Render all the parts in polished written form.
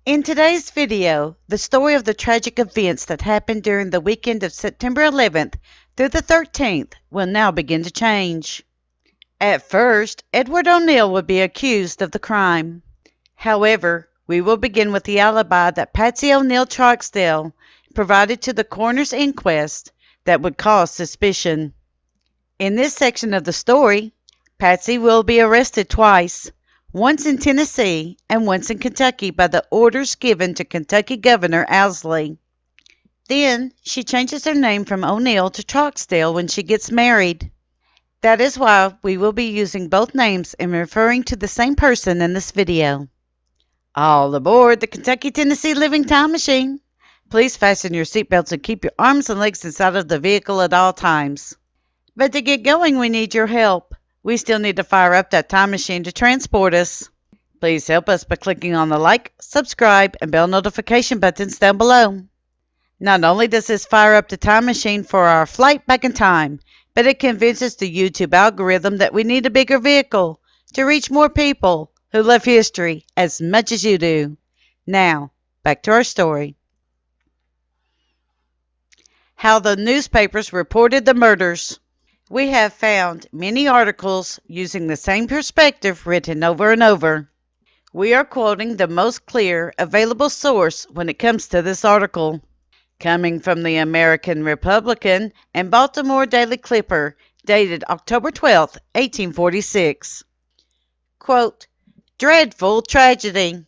In today's video, the story of the tragic events that happened during the weekend of September 11th through the 13th will now begin to change. At first, Edward O'Neal would be accused of the crime. However, we will begin with the alibi that Patsy O'Neal Troxdale provided to the coroner's inquest that would cause suspicion. In this section of the story, Patsy will be arrested twice, once in Tennessee and once in Kentucky by the orders given to Kentucky Governor Owsley. Then she changes her name from O'Neal to Troxdale when she gets married. That is why we will be using both names and referring to the same person in this video. All aboard the Kentucky-Tennessee Living Time Machine. Please fasten your seatbelts and keep your arms and legs inside of the vehicle at all times. But to get going, we need your help. We still need to fire up that time machine to transport us. Please help us by clicking on the like, subscribe, and bell notification buttons down below. Not only does this fire up the time machine for our flight back in time, but it convinces the YouTube algorithm that we need a bigger vehicle to reach more people who love history as much as you do. Now, back to our story. How the newspapers reported the murders. We have found many articles using the same perspective written over and over. We are quoting the most clear available source when it comes to this article, coming from the American Republican and Baltimore Daily Clipper, dated October 12, 1846. Quote, "Dreadful tragedy.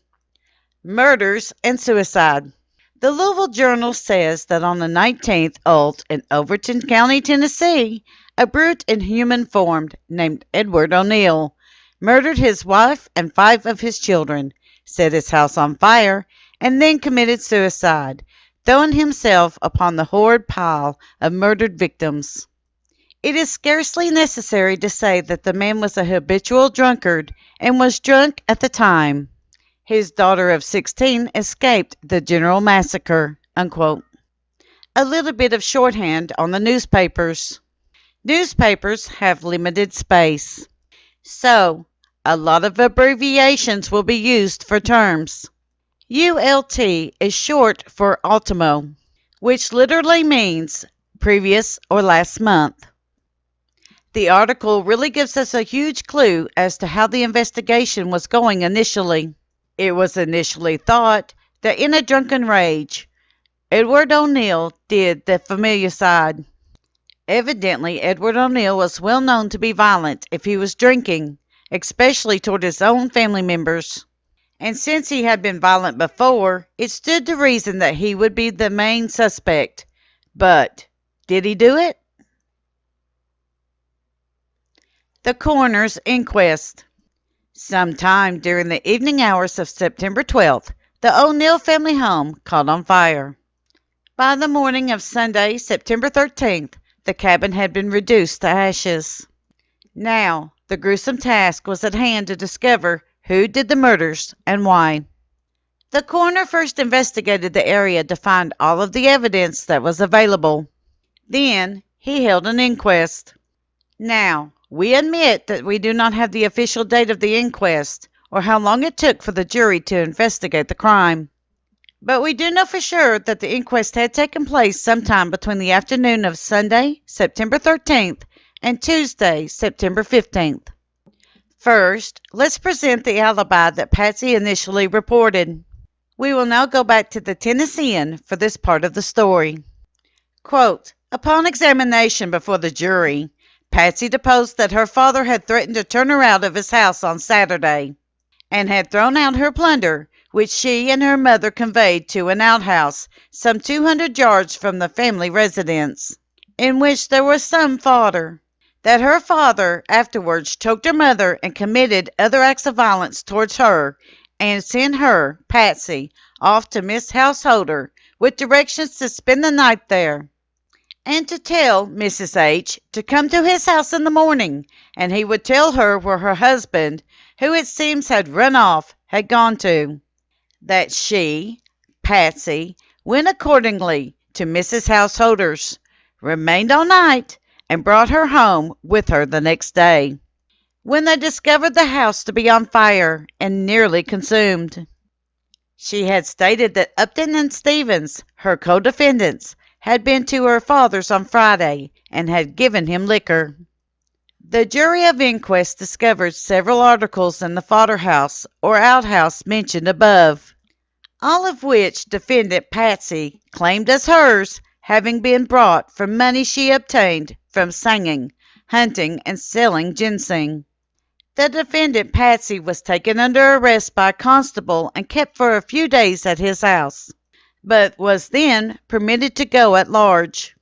Murders and suicide. The Louisville Journal says that on the 19th ult in Overton County, Tennessee, a brute in human form named Edward O'Neal murdered his wife and 5 of his children, set his house on fire, and then committed suicide, throwing himself upon the horrid pile of murdered victims. It is scarcely necessary to say that the man was a habitual drunkard and was drunk at the time. His daughter of 16 escaped the general massacre." Unquote. A little bit of shorthand on the newspapers. Newspapers have limited space, so a lot of abbreviations will be used for terms. ULT is short for ultimo, which literally means previous or last month. The article really gives us a huge clue as to how the investigation was going initially. It was initially thought that in a drunken rage, Edward O'Neal did the familicide. Evidently, Edward O'Neal was well known to be violent if he was drinking, especially toward his own family members. And since he had been violent before, it stood to reason that he would be the main suspect. But did he do it? The coroner's inquest. Sometime during the evening hours of September 12th, the O'Neal family home caught on fire. By the morning of Sunday, September 13th, the cabin had been reduced to ashes. Now, the gruesome task was at hand to discover who did the murders and why. The coroner first investigated the area to find all of the evidence that was available. Then, he held an inquest. Now, we admit that we do not have the official date of the inquest or how long it took for the jury to investigate the crime. But we do know for sure that the inquest had taken place sometime between the afternoon of Sunday, September 13th, and Tuesday, September 15th. First, let's present the alibi that Patsy initially reported. We will now go back to the Tennessean for this part of the story. Quote, "Upon examination before the jury, Patsy deposed that her father had threatened to turn her out of his house on Saturday, and had thrown out her plunder, which she and her mother conveyed to an outhouse some 200 yards from the family residence, in which there was some fodder. That her father afterwards choked her mother and committed other acts of violence towards her, and sent her, Patsy, off to Miss Householder with directions to spend the night there, and to tell Mrs. H. to come to his house in the morning, and he would tell her where her husband, who it seems had run off, had gone to. That she, Patsy, went accordingly to Mrs. Householder's, remained all night, and brought her home with her the next day, when they discovered the house to be on fire and nearly consumed. She had stated that Upton and Stevens, her co-defendants, had been to her father's on Friday and had given him liquor. The jury of inquest discovered several articles in the fodder house or outhouse mentioned above, all of which defendant Patsy claimed as hers, having been brought from money she obtained from singing, hunting, and selling ginseng. The defendant Patsy was taken under arrest by a constable and kept for a few days at his house, but was then permitted to go at large.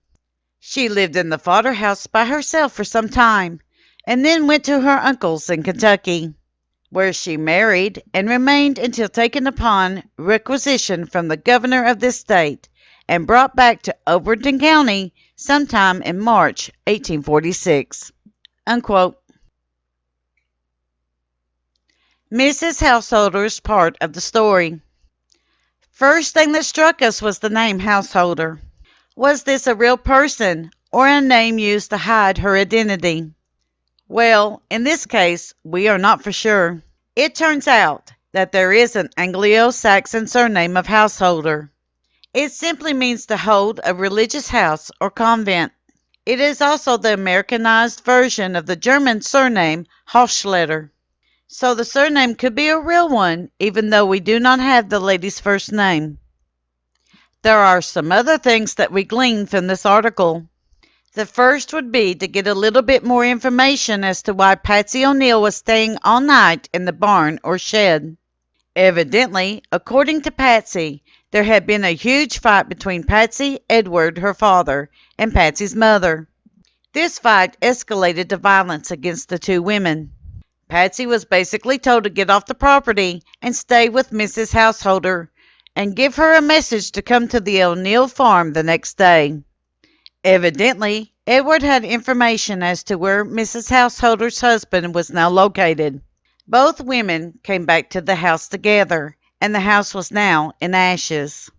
She lived in the fodder house by herself for some time, and then went to her uncle's in Kentucky, where she married and remained until taken upon requisition from the governor of this state and brought back to Overton County sometime in March 1846. Unquote. Mrs. Householder's part of the story. First thing that struck us was the name Householder. Was this a real person or a name used to hide her identity? Well, in this case, we are not for sure. It turns out that there is an Anglo-Saxon surname of Householder. It simply means to hold a religious house or convent. It is also the Americanized version of the German surname Hochschläger. So the surname could be a real one, even though we do not have the lady's first name. There are some other things that we glean from this article. The first would be to get a little bit more information as to why Patsy O'Neal was staying all night in the barn or shed. Evidently, according to Patsy, there had been a huge fight between Patsy, Edward, her father, and Patsy's mother. This fight escalated to violence against the two women. Patsy was basically told to get off the property and stay with Mrs. Householder and give her a message to come to the O'Neal farm the next day. Evidently, Edward had information as to where Mrs. Householder's husband was now located. Both women came back to the house together, and the house was now in ashes.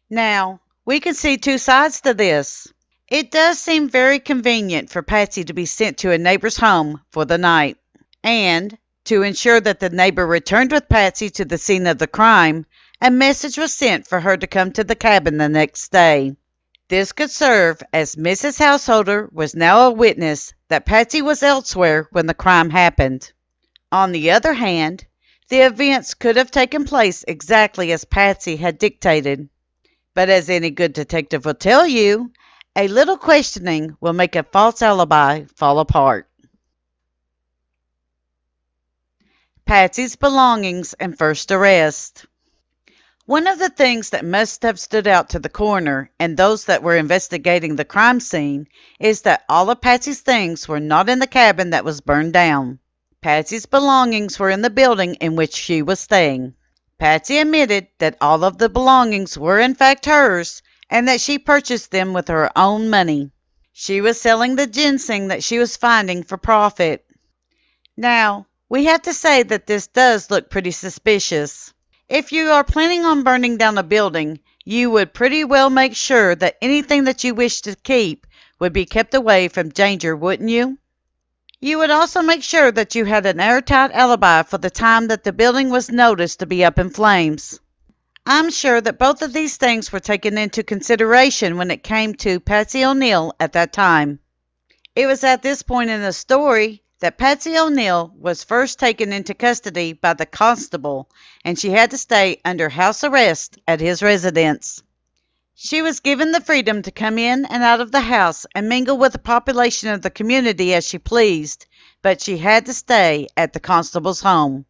Now, we can see two sides to this. It does seem very convenient for Patsy to be sent to a neighbor's home for the night. And, to ensure that the neighbor returned with Patsy to the scene of the crime, a message was sent for her to come to the cabin the next day. This could serve as Mrs. Householder was now a witness that Patsy was elsewhere when the crime happened. On the other hand, the events could have taken place exactly as Patsy had dictated. But as any good detective will tell you, a little questioning will make a false alibi fall apart. Patsy's belongings and first arrest. One of the things that must have stood out to the coroner and those that were investigating the crime scene is that all of Patsy's things were not in the cabin that was burned down. Patsy's belongings were in the building in which she was staying. Patsy admitted that all of the belongings were in fact hers and that she purchased them with her own money. She was selling the ginseng that she was finding for profit. Now, we have to say that this does look pretty suspicious. If you are planning on burning down a building, you would pretty well make sure that anything that you wish to keep would be kept away from danger, wouldn't you? You would also make sure that you had an airtight alibi for the time that the building was noticed to be up in flames. I'm sure that both of these things were taken into consideration when it came to Patsy O'Neal at that time. It was at this point in the story that Patsy O'Neal was first taken into custody by the constable, and she had to stay under house arrest at his residence. She was given the freedom to come in and out of the house and mingle with the population of the community as she pleased, but she had to stay at the constable's home.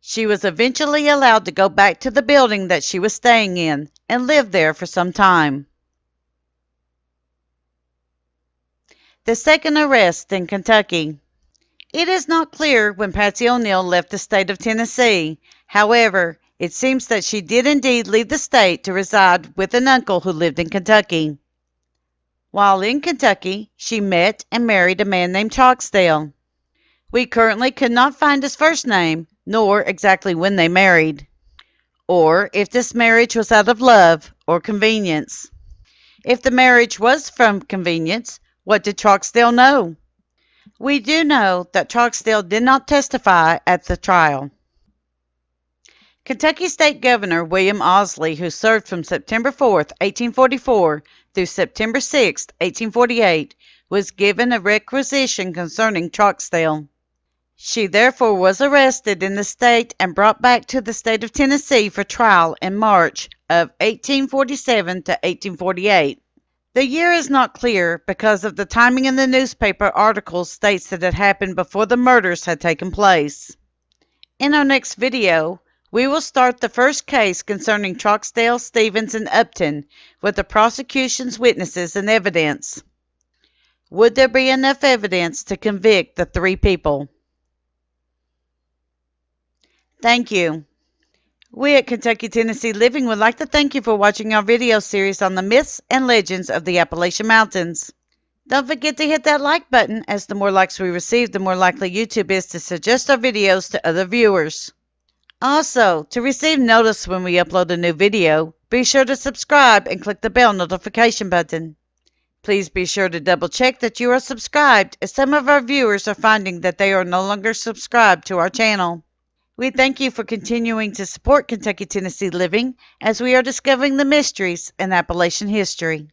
She was eventually allowed to go back to the building that she was staying in and live there for some time. The second arrest in Kentucky. It is not clear when Patsy O'Neal left the state of Tennessee. However, it seems that she did indeed leave the state to reside with an uncle who lived in Kentucky. While in Kentucky, she met and married a man named Troxdale. We currently could not find his first name, nor exactly when they married, or if this marriage was out of love or convenience. If the marriage was from convenience, what did Troxdale know? We do know that Troxdale did not testify at the trial. Kentucky State Governor William Owsley, who served from September 4, 1844 through September 6, 1848, was given a requisition concerning Troxdale. She therefore was arrested in the state and brought back to the state of Tennessee for trial in March of 1847 to 1848. The year is not clear because of the timing in the newspaper articles states that it happened before the murders had taken place. In our next video, we will start the first case concerning Troxdale, Stevens, and Upton with the prosecution's witnesses and evidence. Would there be enough evidence to convict the three people? Thank you. We at Kentucky Tennessee Living would like to thank you for watching our video series on the myths and legends of the Appalachian Mountains. Don't forget to hit that like button, as the more likes we receive, the more likely YouTube is to suggest our videos to other viewers. Also, to receive notice when we upload a new video, be sure to subscribe and click the bell notification button. Please be sure to double check that you are subscribed, as some of our viewers are finding that they are no longer subscribed to our channel. We thank you for continuing to support Kentucky Tennessee Living as we are discovering the mysteries in Appalachian history.